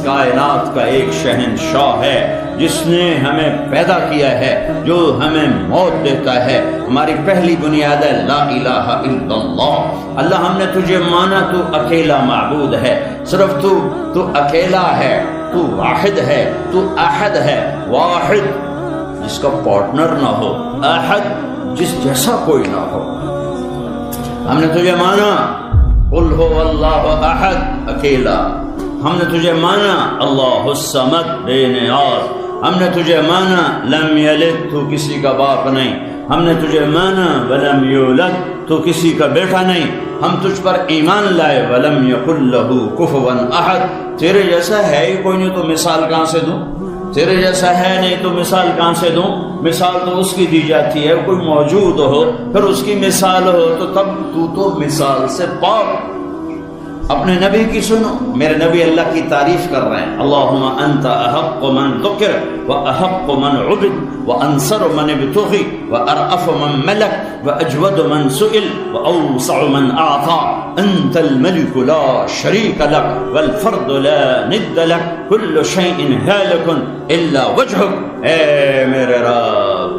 کائنات کا ایک شہنشاہ ہے جس نے ہمیں پیدا کیا ہے، جو ہمیں موت دیتا ہے۔ ہماری پہلی بنیاد ہے لا الہ الا اللہ۔ اللہ ہم نے تجھے مانا تو اکیلا معبود ہے، صرف تو اکیلا ہے، تو واحد ہے، تو احد ہے، واحد جس کا پارٹنر نہ ہو، احد جس جیسا کوئی نہ ہو۔ ہم نے تجھے مانا قل هو اللہ احد، اکیلا۔ ہم نے تجھے مانا اللہ الصمد، بے نیاز۔ ہم نے تجھے مانا لم یلد، تو کسی کا باپ نہیں۔ ہم نے تجھے مانا ولم یولد، تو کسی کا بیٹا نہیں۔ ہم تجھ پر ایمان لائے ولم یکن لہ کفوا احد، تیرے جیسا ہے ہی کوئی نہیں تو مثال کہاں سے دوں؟ تیرے جیسا ہے نہیں تو مثال کہاں سے دوں؟ مثال تو اس کی دی جاتی ہے کوئی موجود ہو، پھر اس کی مثال ہو، تو تب تو مثال سے پاک۔ اپنے نبی کی سنو، میرے نبی اللہ کی تعریف کر رہے ہیں، اللہم انت احق من ذکر واحق من عبد وانصر من ابتغی وارأف من ملک واجود من سئل واوسع من اعطى، انت الملک لا شریک لک والفرد لا ند لک کل شیء ہالک الا وجہک۔ اے میرے رب،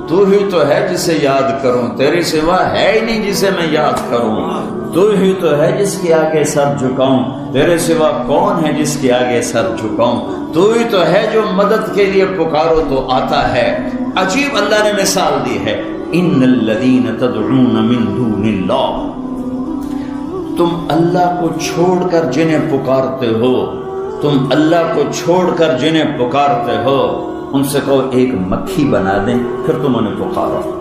تو ہی تو ہے جسے یاد کروں، تیرے سوا ہے ہی نہیں جسے میں یاد کروں۔ تو ہی تو ہے جس کے آگے سر جھکاؤں، تیرے سوا کون ہے جس کے آگے سر جھکاؤں۔ تو ہی تو ہے جو مدد کے لیے پکارو تو آتا ہے۔ عجیب اللہ نے مثال دی ہے، ان الذین تدعون من دون اللہ، تم اللہ کو چھوڑ کر جنہیں پکارتے ہو، تم اللہ کو چھوڑ کر جنہیں پکارتے ہو، ان سے کہو ایک مکھی بنا دیں، پھر تم انہیں پکارو۔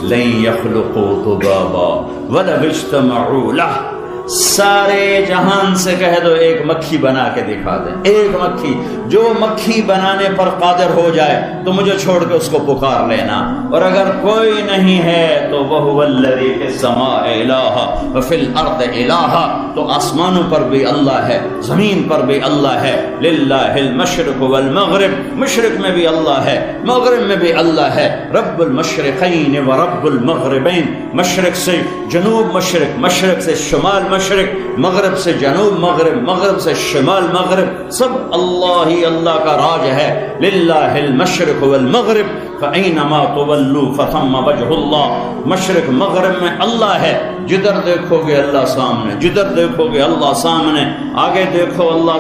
لن یخلقوا ذبابا ولو اجتمعوا لہ، سارے جہان سے کہہ دو ایک مکھی بنا کے دکھا دیں، ایک مکھی، جو مکھی بنانے پر قادر ہو جائے تو مجھے چھوڑ کے اس کو پکار لینا۔ اور اگر کوئی نہیں ہے تو وَهُوَ الَّذِي فِي السَّمَاءِ إِلَٰهٌ وَفِي الْأَرْضِ إِلَٰهٌ، تو آسمانوں پر بھی اللہ ہے، زمین پر بھی اللہ ہے۔ لِلَّهِ الْمَشْرِقُ وَالْمَغْرِبُ، مشرق میں بھی اللہ ہے، مغرب میں بھی اللہ ہے۔ رب المشرقین ورب المغربین، مشرق سے جنوب مشرق، مشرق سے شمال مشرق، مغرب سے جنوب مغرب، مغرب سے شمال مغرب، سب اللہ ہی اللہ کا راج ہے۔ للہ المشرق والمغرب فَأَيْنَمَا تُوَلُّوا فَثَمَّ وَجْهُ اللَّهِ، مشرق مغرب میں اللہ ہے، جدھر دیکھو گے اللہ سامنے، جدھر دیکھو گے اللہ سامنے، آگے دیکھو اللہ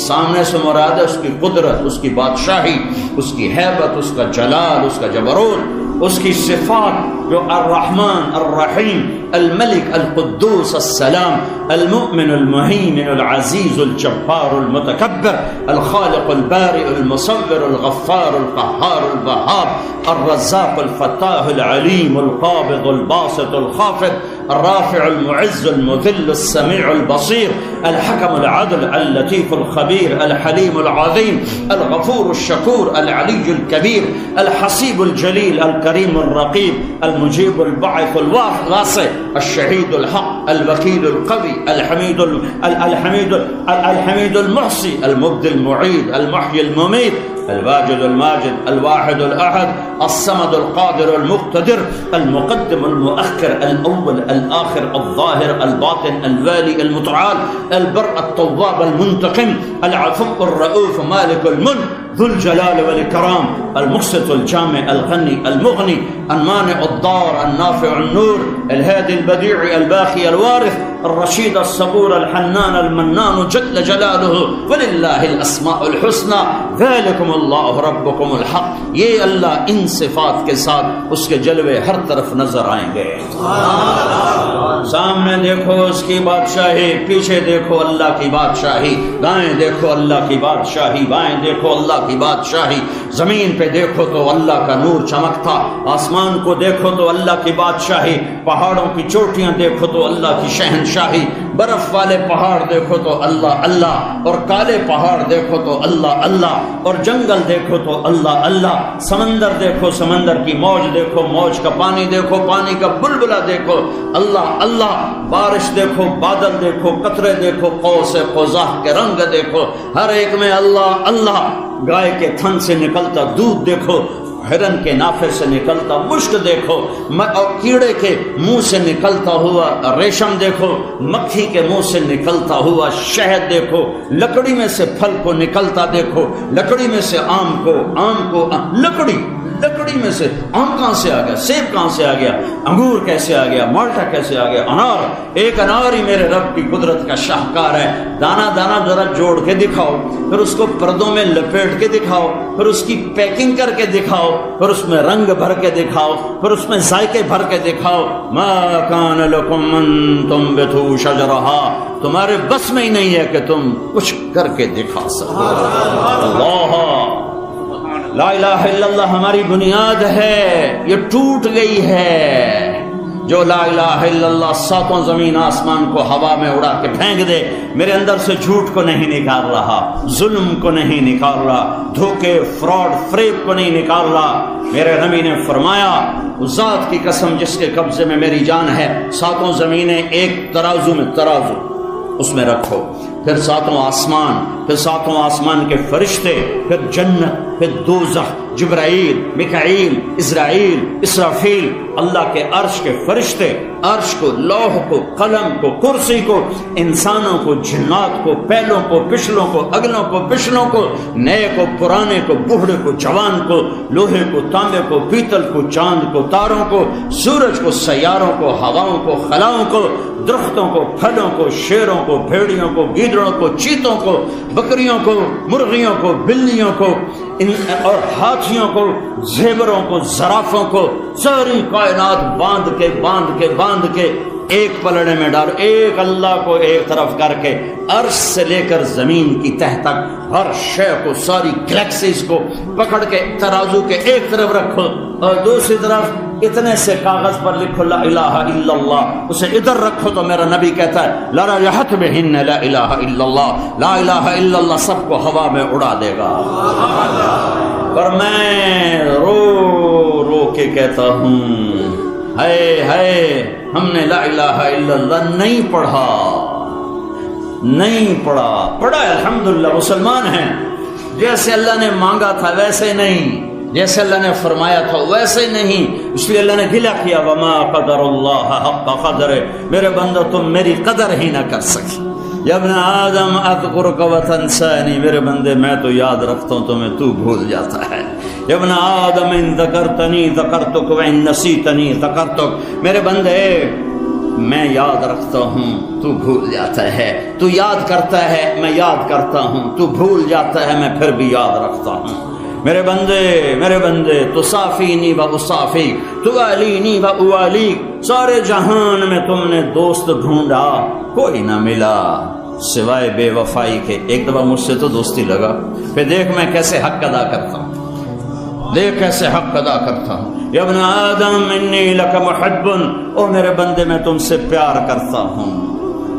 سامنے سے مراد ہے اس کی قدرت، اس کی بادشاہی، اس کی ہیبت، اس کا جلال، اس کا جبروت، اس کی صفات جو الرحمن الرحیم الملک القدوس السلام المؤمن المهيمن العزيز الجبار المتكبر الخالق البارئ المصور الغفار القهار الوهاب الرزاق الفتاح العليم القابض الباسط الخافض الرافع المعز المذل السميع البصير الحكم العدل اللطيف الخبير الحليم العظيم الغفور الشكور العلي الكبير الحسيب الجليل الكريم الرقيب المجيب البعث الواسع الشهيد الحق الوكيل القوي الحميد المحصي المبدي المعيد المحيي المميت الواجد الماجد الواحد الأحد الصمد القادر المقتدر المقدم المؤخر الأول الآخر الظاهر الباطن الوالي المتعال البر التواب المنتقم العفو الرؤوف مالك الملك ذو الجلال والإكرام المقسط الجامع الغني المغني المانع الضار النافع النور الهادي البديع الباقي الوارث الرشيد الصبور الحنان المنان جل جلاله ولله الأسماء الحسنى ذلكم اللہ ربکم الحق۔ یہ اللہ ان صفات کے ساتھ اس کے جلوے ہر طرف نظر آئیں گے۔ سامنے دیکھو اس کی بادشاہی، پیچھے دیکھو اللہ کی بادشاہی، دائیں دیکھو اللہ کی بادشاہی، بائیں دیکھو اللہ کی بادشاہی، زمین پہ دیکھو تو اللہ کا نور چمکتا، آسمان کو دیکھو تو اللہ کی بادشاہی، پہاڑوں کی چوٹیاں دیکھو تو اللہ کی شہنشاہی، برف والے پہاڑ دیکھو تو اللہ اللہ، اور کالے پہاڑ دیکھو تو اللہ اللہ، اور جنگل دیکھو تو اللہ اللہ، سمندر دیکھو، سمندر کی موج دیکھو، موج کا پانی دیکھو، پانی کا بلبلہ دیکھو، اللہ اللہ، بارش دیکھو، بادل دیکھو، قطرے دیکھو، قوس قزح کے رنگ دیکھو، ہر ایک میں اللہ اللہ، گائے کے تھن سے نکلتا دودھ دیکھو، ہرن کے نافے سے نکلتا مشک دیکھو، اور کیڑے کے منہ سے نکلتا ہوا ریشم دیکھو، مکھی کے منہ سے نکلتا ہوا شہد دیکھو، لکڑی میں سے پھل کو نکلتا دیکھو، لکڑی میں سے آم کو لکڑی میں سے آم کہاں سے آ گیا، سیب کہاں سے آ گیا، انگور کیسے آ گیا، مالٹا کیسے آ گیا، انار، ایک انار ہی میرے رب کی قدرت کا شاہکار ہے۔ دانا دانا ذرا جوڑ کے دکھاؤ، پھر اس کو پردوں میں لپیٹ کے دکھاؤ، پھر اس کی پیکنگ کر کے دکھاؤ، پھر اس میں رنگ بھر کے دکھاؤ، پھر اس میں ذائقے بھر کے دکھاؤ۔ ما کان لکم ان تنبتوا شجرہا، تمہارے بس میں ہی نہیں ہے کہ تم کچھ کر کے دکھا سکو۔ اللہ، لا الہ الا اللہ ہماری بنیاد ہے، یہ ٹوٹ گئی ہے۔ جو لا الہ الا اللہ ساتوں زمین آسمان کو ہوا میں اڑا کے پھینک دے، میرے اندر سے جھوٹ کو نہیں نکال رہا، ظلم کو نہیں نکال رہا، دھوکے، فراڈ، فریب کو نہیں نکال رہا۔ میرے نبی نے فرمایا، اس ذات کی قسم جس کے قبضے میں میری جان ہے، ساتوں زمینیں ایک ترازو میں، ترازو اس میں رکھو، پھر ساتوں آسمان کے فرشتے، پھر جنت، پھر دوزخ، جبرائیل، میکائیل، اسرائیل، اسرافیل، اللہ کے عرش کے فرشتے، عرش کو، لوح کو، قلم کو، کرسی کو، انسانوں کو، جنات کو، پہلوں کو، پچھلوں کو، اگلوں کو، پچھلوں کو، نئے کو، پرانے کو، بوڑھے کو، جوان کو، لوہے کو، تانبے کو، پیتل کو، چاند کو، تاروں کو، سورج کو، سیاروں کو، ہواؤں کو، خلاؤں کو، درختوں کو، پھلوں کو، شیروں کو، بھیڑیوں کو، گیدڑوں کو، چیتوں کو، بکریوں کو، مرغیوں کو، بلیوں کو، اور ہاتھیوں کو، زیوروں کو، زرافوں کو، ساری کائنات باندھ کے ایک پلڑے میں ڈالو، ایک اللہ کو ایک طرف کر کے، عرش سے لے کر زمین کی تہ تک ہر شے کو، ساری گلیکسیز کو پکڑ کے ترازو کے ایک طرف رکھو، اور دوسری طرف اتنے سے کاغذ پر لکھو لا الہ الا اللہ، اسے ادھر رکھو تو میرا نبی کہتا ہے لرجحت بہن لا الہ الا اللہ، لا الہ الا اللہ سب کو ہوا میں اڑا دے گا۔ پر میں رو رو کے کہتا ہوں، ہے ہم نے لا الہ الا اللہ نہیں پڑھا ہے، الحمدللہ مسلمان ہیں، جیسے اللہ نے مانگا تھا ویسے نہیں، جیسے اللہ نے فرمایا تھا ویسے نہیں، اس لیے اللہ نے گلہ کیا وما قدر اللہ حق قدر، میرے بندو تم میری قدر ہی نہ کر سکی۔ یا ابن آدم اذکرک وتنسانی، میرے بندے میں تو یاد رکھتا ہوں تمہیں تو بھول جاتا ہے۔ یا ابن آدم ان ذکرتنی ذکرتک وان نسیتنی ذکرتک، میرے بندے میں یاد رکھتا ہوں تو بھول جاتا ہے، تو یاد کرتا ہے میں یاد کرتا ہوں، تو بھول جاتا ہے میں پھر بھی یاد رکھتا ہوں۔ میرے بندے تصافینی و اصافیک، توالینی و اوالیک، سارے جہان میں تم نے دوست ڈھونڈا کوئی نہ ملا سوائے بے وفائی کے، ایک دفعہ مجھ سے تو دوستی لگا، پھر دیکھ میں کیسے حق ادا کرتا ہوں، یا ابن آدم انی لک محب، او میرے بندے میں تم سے پیار کرتا ہوں،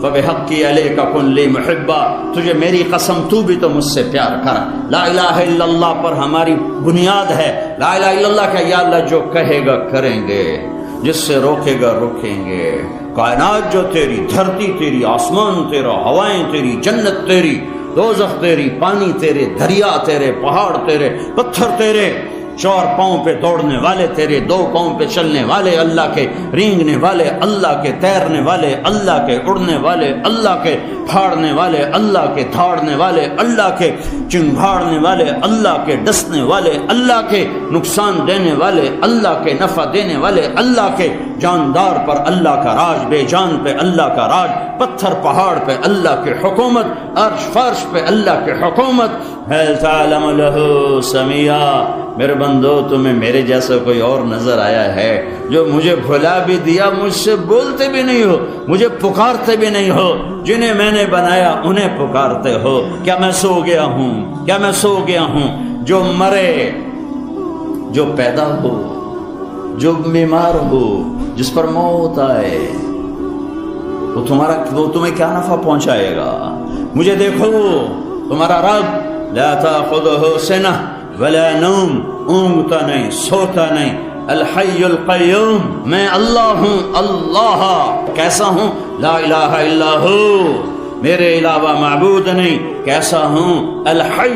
فبحقی علیک کن لی محبا، تجھے میری قسم تو بھی تو مجھ سے پیار کر۔ لا الہ الا اللہ پر ہماری بنیاد ہے، لا الہ الا اللہ کا، یا اللہ جو کہے گا کریں گے، جس سے روکے گا روکیں گے، کائنات جو تیری، دھرتی تیری، آسمان تیرا، ہوائیں تیری، جنت تیری، دوزخ تیری، پانی تیرے، دریا تیرے، پہاڑ تیرے، پتھر تیرے، 4 پاؤں پہ دوڑنے والے تیرے، 2 پاؤں پہ چلنے والے اللہ کے، رینگنے والے اللہ کے، تیرنے والے اللہ کے، اڑنے والے اللہ کے، پھاڑنے والے اللہ کے، دھاڑنے والے اللہ کے، چنگھاڑنے والے اللہ کے، ڈسنے والے اللہ کے، نقصان دینے والے اللہ کے، نفع دینے والے اللہ کے، جاندار پر اللہ کا راج، بے جان پہ اللہ کا راج، پتھر پہاڑ پہ اللہ کی حکومت، عرش فرش پہ اللہ کی حکومت۔ هل تعلم له سميا، میرے بندو تمہیں میرے جیسا کوئی اور نظر آیا ہے جو مجھے بھلا بھی دیا، مجھ سے بولتے بھی نہیں ہو، مجھے پکارتے بھی نہیں ہو، جنہیں میں نے بنایا انہیں پکارتے ہو؟ کیا میں سو گیا ہوں؟ جو مرے، جو پیدا ہو، جو بیمار ہو، جس پر موت آئے، وہ تمہیں کیا نفع پہنچائے گا؟ مجھے دیکھو، تمہارا رب لا تاخذہ سنہ ولا نوم، اونگتا نہیں، سوتا نہیں، الحی القیوم، میں اللہ ہوں، اللہ کیسا ہوں؟ لا الہ الا ہو، میرے علاوہ معبود نہیں، کیسا ہوں؟ الحی،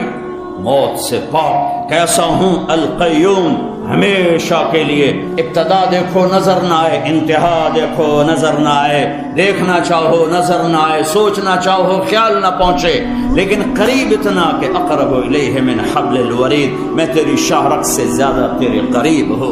موت سے پاک، کیسا ہوں؟ القیوم، ہمیشہ کے لیے ابتدا دیکھو نظر نہ آئے، انتہا دیکھو نظر نہ آئے، دیکھنا چاہو نظر نہ آئے، سوچنا چاہو خیال نہ پہنچے، لیکن قریب اتنا کہ اقرب الیہ من حبل الورید، میں تیری شاہ رگ سے زیادہ تیرے قریب ہوں۔